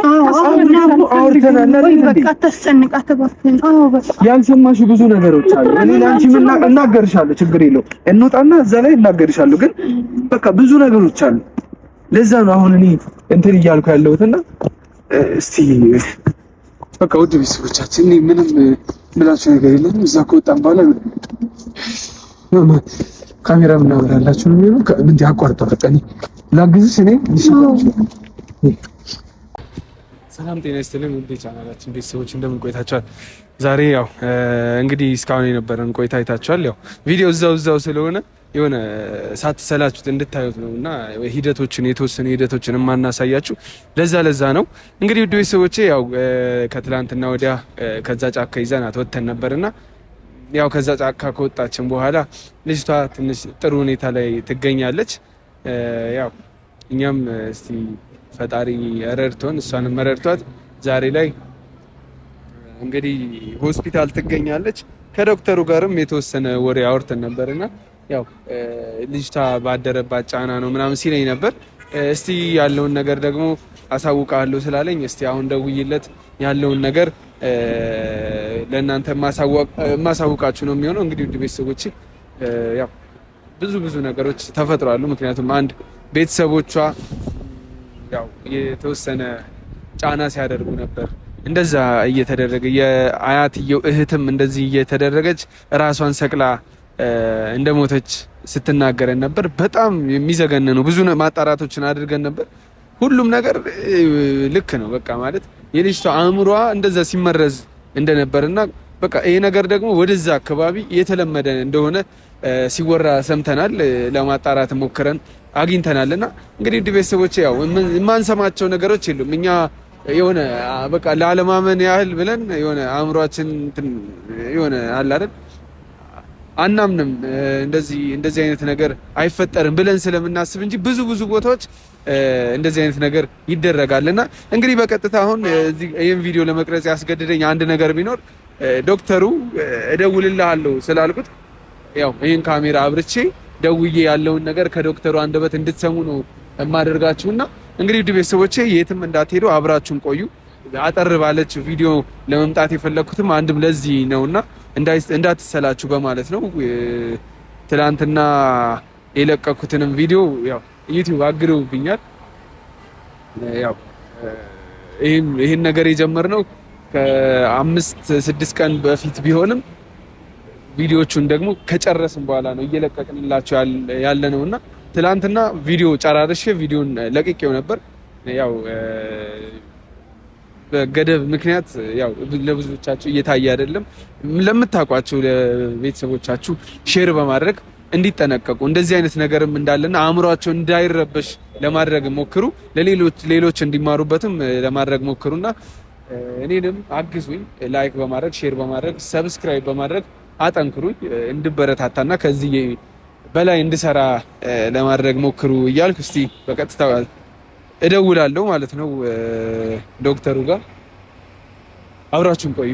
አውርተናል አይደል? በቃ አታስጨንቃት እባክህን። ያልሰማሽው ብዙ ነገሮች አሉ። እኔ ለአንቺ እናገርሻለሁ፣ ችግር የለውም። እንውጣና እዛ ላይ እናገርሻለሁ። ግን በቃ ብዙ ነገሮች አሉ። ለዛ ነው አሁን እኔ እንትን እያልኩ ያለሁትና እስቲ በቃ ውድ ቤተሰቦቻችን እኔ ምንም ምላችሁ ነገር የለም። እዛ ከወጣን በኋላ ካሜራ ምናበራላችሁ ነው የሚሆነው። ምን ያቋርጠው በቃ እኔ ላግዝሽ። እኔ ሰላም ጤና ይስጥልኝ ውድ ቻናላችን ቤተሰቦች እንደምን ቆይታችኋል? ዛሬ ያው እንግዲህ እስካሁን የነበረን ቆይታ አይታችኋል። ያው ቪዲዮ እዛው ስለሆነ የሆነ ሳትሰላችሁት እንድታዩት ነው እና የተወሰኑ ሂደቶችን የማናሳያችሁ ለዛ ነው። እንግዲህ ውድ ቤተሰቦቼ ያው ከትላንትና ወዲያ ከዛ ጫካ ይዘናት ወጥተን ነበርና ያው ከዛ ጫካ ከወጣችን በኋላ ልጅቷ ትንሽ ጥሩ ሁኔታ ላይ ትገኛለች። ያው እኛም እስቲ ፈጣሪ ረድቶን እሷንም ረድቷት ዛሬ ላይ እንግዲህ ሆስፒታል ትገኛለች። ከዶክተሩ ጋርም የተወሰነ ወሬ አውርተን ነበርና ያው ልጅቷ ባደረባት ጫና ነው ምናምን ሲለኝ ነበር። እስቲ ያለውን ነገር ደግሞ አሳውቃለሁ ስላለኝ እስቲ አሁን ደውይለት ያለውን ነገር ለእናንተ ማሳውቃችሁ ነው የሚሆነው። እንግዲህ ውድ ቤተሰቦች ያው ብዙ ነገሮች ተፈጥሯሉ። ምክንያቱም አንድ ቤተሰቦቿ ያው የተወሰነ ጫና ሲያደርጉ ነበር። እንደዛ እየተደረገ የአያትየው እህትም እንደዚህ እየተደረገች ራሷን ሰቅላ እንደሞተች ስትናገረን ነበር። በጣም የሚዘገንኑ ብዙ ማጣራቶችን አድርገን ነበር። ሁሉም ነገር ልክ ነው። በቃ ማለት የልጅቷ አእምሯ እንደዛ ሲመረዝ እንደነበርና በቃ ይሄ ነገር ደግሞ ወደዛ አካባቢ የተለመደ እንደሆነ ሲወራ ሰምተናል። ለማጣራት ሞክረን አግኝተናልና እንግዲህ ውድ ቤተሰቦቼ ያው የማንሰማቸው ነገሮች የሉም። እኛ የሆነ በቃ ለአለማመን ያህል ብለን የሆነ አእምሯችን የሆነ አለ አይደል አናምንም እንደዚህ አይነት ነገር አይፈጠርም ብለን ስለምናስብ እንጂ ብዙ ቦታዎች እንደዚህ አይነት ነገር ይደረጋልና እንግዲህ በቀጥታ አሁን ይሄን ቪዲዮ ለመቅረጽ ያስገድደኝ አንድ ነገር ቢኖር ዶክተሩ እደውልልሃለሁ ስላልኩት ያው ይሄን ካሜራ አብርቼ ደውዬ ያለውን ነገር ከዶክተሩ አንደበት እንድትሰሙ ነው የማደርጋችሁና እንግዲህ ውድ ቤተሰቦቼ የትም እንዳትሄዱ አብራችሁን ቆዩ። አጠር ባለች ቪዲዮ ለመምጣት የፈለኩትም አንድም ለዚህ ነውና እንዳትሰላችሁ በማለት ነው። ትላንትና የለቀኩትንም ቪዲዮ ያው ዩቲዩብ አግደውብኛል። ያው ይሄን ነገር የጀመርነው ከ5-6 ቀን በፊት ቢሆንም ቪዲዮቹን ደግሞ ከጨረስን በኋላ ነው እየለቀቅንላችሁ ያለ ነውና ትላንትና ቪዲዮ ጨራርሼ ቪዲዮን ለቅቄው ነበር። ያው በገደብ ምክንያት ያው ለብዙዎቻችሁ እየታየ አይደለም። ለምታውቋቸው ለቤተሰቦቻችሁ ሼር በማድረግ እንዲጠነቀቁ እንደዚህ አይነት ነገርም እንዳለና አእምሯቸው እንዳይረበሽ ለማድረግ ሞክሩ። ሌሎች እንዲማሩበትም ለማድረግ ሞክሩና እኔንም አግዙኝ። ላይክ በማድረግ ሼር በማድረግ ሰብስክራይብ በማድረግ አጠንክሩኝ እንድበረታታና ከዚህ በላይ እንድሰራ ለማድረግ ሞክሩ እያልኩ እስቲ በቀጥታ እደውላለሁ ማለት ነው ዶክተሩ ጋር። አብራችሁን ቆዩ።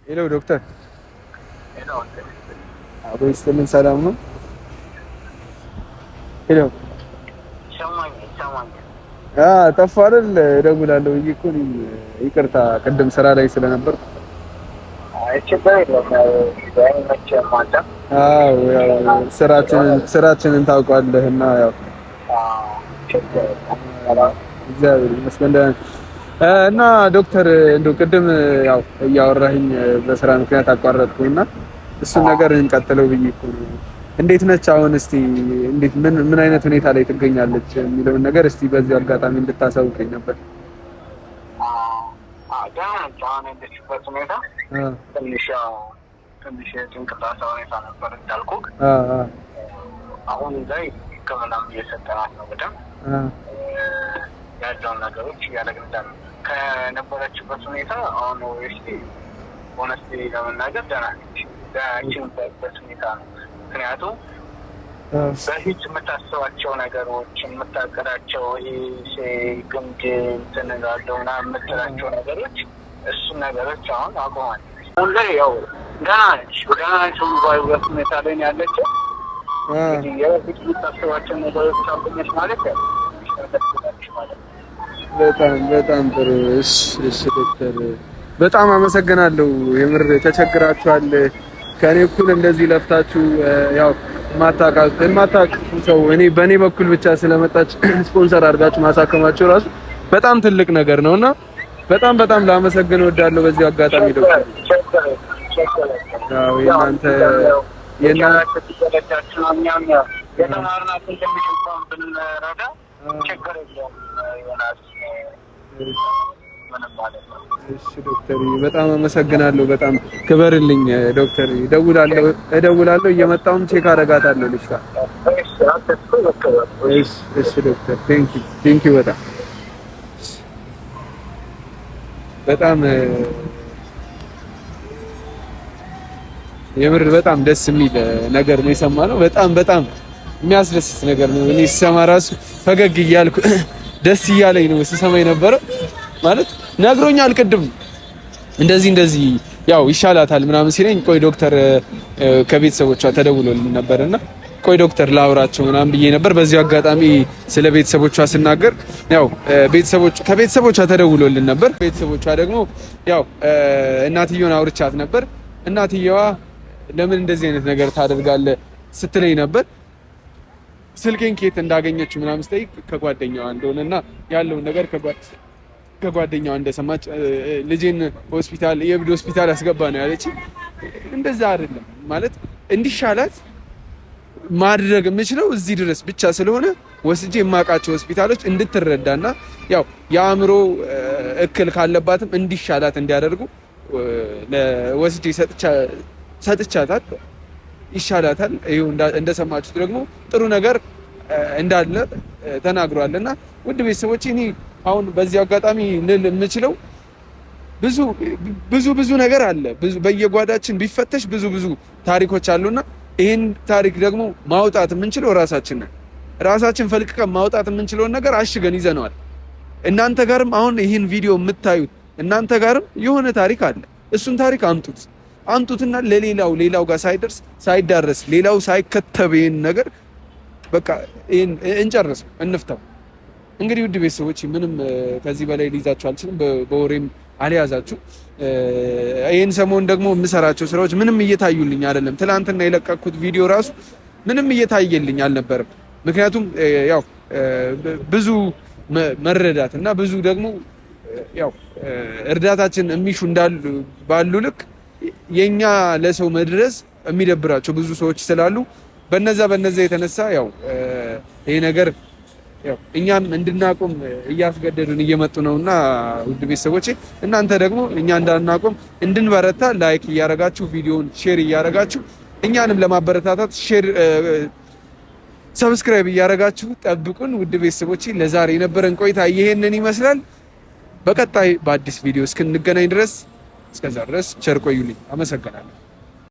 ሄሎ ዶክተር። አቦ ይስጥልን፣ ሰላም ነው? ሄሎ ጠፋ አይደል? እደውላለሁ ብዬ እኮ ይቅርታ፣ ቅድም ስራ ላይ ስለነበር። ስራችንን ታውቃለህ እና ያው እግዚአብሔር ይመስገን። እና ዶክተር እንደው ቅድም ያው እያወራኸኝ በስራ ምክንያት አቋረጥኩና እሱን ነገር እንቀጥለው ብዬ እኮ ነው። እንዴት ነች አሁን? እስቲ እንዴት ምን አይነት ሁኔታ ላይ ትገኛለች የሚለውን ነገር እስቲ በዚህ አጋጣሚ እንድታሳውቀኝ ነበር። ትንሽ ጭንቅላት ሁኔታ ነበር እንዳልኩህ። አሁን ላይ ሕክምናም እየሰጠናት ነው። በደምብ ያለውን ነገሮች እያደረግን ከነበረችበት ሁኔታ አሁን ወይስ ሆነስቲ ለመናገር ደህና ነች። ያቺንበት ሁኔታ ነው። ምክንያቱም በፊት የምታስባቸው ነገሮች የምታቀዳቸው ይሄ ግምት ትንጋለው ና የምትላቸው ነገሮች እሱን ነገሮች አሁን አቁማል። አሁን ላይ ያው ደህና ነች። ደህና ነች ባይበት ሁኔታ ላይ ያለችው። እንግዲህ የበፊት የምታስባቸው ነገሮች አቁመች ማለት ያው ማለት ነው። በጣም ጥሩ። እሺ ዶክተር በጣም አመሰግናለሁ። የምር ተቸግራችኋል። ከኔ እኩል እንደዚህ ለፍታችሁ ያው ማታውቁ ሰው በእኔ በኩል ብቻ ስለመጣች ስፖንሰር አድርጋችሁ ማሳከማችሁ ራሱ በጣም ትልቅ ነገር ነውና በጣም ላመሰግን እወዳለሁ በዚህ አጋጣሚ ዶክተር። ያው የእናንተ የተማርናትን ትንሽ እንኳን ብንረዳ ችግር የለውም ዮናስ። እሺ ዶክተር በጣም አመሰግናለሁ። በጣም ክበርልኝ ዶክተር። እደውላለሁ እየመጣሁም ቼክ አደርጋታለሁ ልጅ ጋር። እሺ ዶክተር ቴንክ ዩ በጣም የምር በጣም ደስ የሚል ነገር ነው የሰማነው። በጣም የሚያስደስት ነገር ነው። እኔ ስሰማ ራሱ ፈገግ እያልኩ ደስ እያለኝ ነው ስሰማ የነበረው። ማለት ነግሮኛል ቅድም እንደዚህ ያው ይሻላታል ምናምን ሲለኝ ቆይ ዶክተር ከቤተሰቦቿ ተደውሎልኝ ነበርና ቆይ ዶክተር ላውራቸው ምናምን ብዬ ነበር። በዚህ አጋጣሚ ስለ ቤተሰቦቿ ስናገር ያው ከቤተሰቦቿ ተደውሎልን ነበር። ቤተሰቦቿ ደግሞ ያው እናትየውን አውርቻት ነበር። እናትየዋ ለምን እንደዚህ አይነት ነገር ታደርጋለህ ስትለኝ ነበር። ስልኬን ከየት እንዳገኘችው ምናምን ስጠይቅ ከጓደኛዋ እንደሆነና ያለውን ነገር ከጓደኛዋ እንደሰማች ልጄን ሆስፒታል የእብድ ሆስፒታል አስገባ ነው ያለች። እንደዛ አይደለም ማለት እንዲሻላት ማድረግ የምችለው እዚህ ድረስ ብቻ ስለሆነ ወስጄ የማውቃቸው ሆስፒታሎች እንድትረዳና ያው የአእምሮ እክል ካለባትም እንዲሻላት እንዲያደርጉ ለወስጄ ሰጥቻታል። ይሻላታል። ይኸው እንደሰማችሁት ደግሞ ጥሩ ነገር እንዳለ ተናግሯልና ውድ ቤተሰቦች እኔ አሁን በዚህ አጋጣሚ ልል የምችለው ብዙ ነገር አለ። በየጓዳችን ቢፈተሽ ብዙ ታሪኮች አሉና ይሄን ታሪክ ደግሞ ማውጣት የምንችለው ራሳችን ፈልቅቀን ማውጣት የምንችለውን ነገር አሽገን ይዘነዋል። እናንተ ጋርም አሁን ይሄን ቪዲዮ የምታዩት እናንተ ጋርም የሆነ ታሪክ አለ። እሱን ታሪክ አምጡትና ሌላው ጋር ሳይዳረስ ሌላው ሳይከተብ ይሄን ነገር በቃ ይሄን እንጨርሰው እንፍታው። እንግዲህ ውድ ቤተሰቦች ምንም ከዚህ በላይ ሊይዛችሁ አልችልም። በወሬም አልያዛችሁ። ይሄን ሰሞን ደግሞ የምሰራቸው ስራዎች ምንም እየታዩልኝ አይደለም። ትናንትና የለቀኩት ቪዲዮ ራሱ ምንም እየታየልኝ አልነበረም። ምክንያቱም ያው ብዙ መረዳት እና ብዙ ደግሞ ያው እርዳታችን የሚሹ እንዳሉ ባሉ ልክ የኛ ለሰው መድረስ የሚደብራቸው ብዙ ሰዎች ስላሉ በነዛ የተነሳ ያው ይሄ ነገር ያው እኛም እንድናቆም እያስገደዱን እየመጡ ነውና ውድ ቤተሰቦቼ እናንተ ደግሞ እኛ እንዳናቆም እንድንበረታ ላይክ እያረጋችሁ ቪዲዮውን ሼር እያረጋችሁ እኛንም ለማበረታታት ሼር ሰብስክራይብ እያደረጋችሁ ጠብቁን ውድ ቤተሰቦች። ለዛሬ የነበረን ቆይታ ይሄንን ይመስላል። በቀጣይ በአዲስ ቪዲዮ እስክንገናኝ ድረስ እስከዛ ድረስ ቸር ቆዩልኝ። አመሰግናለሁ።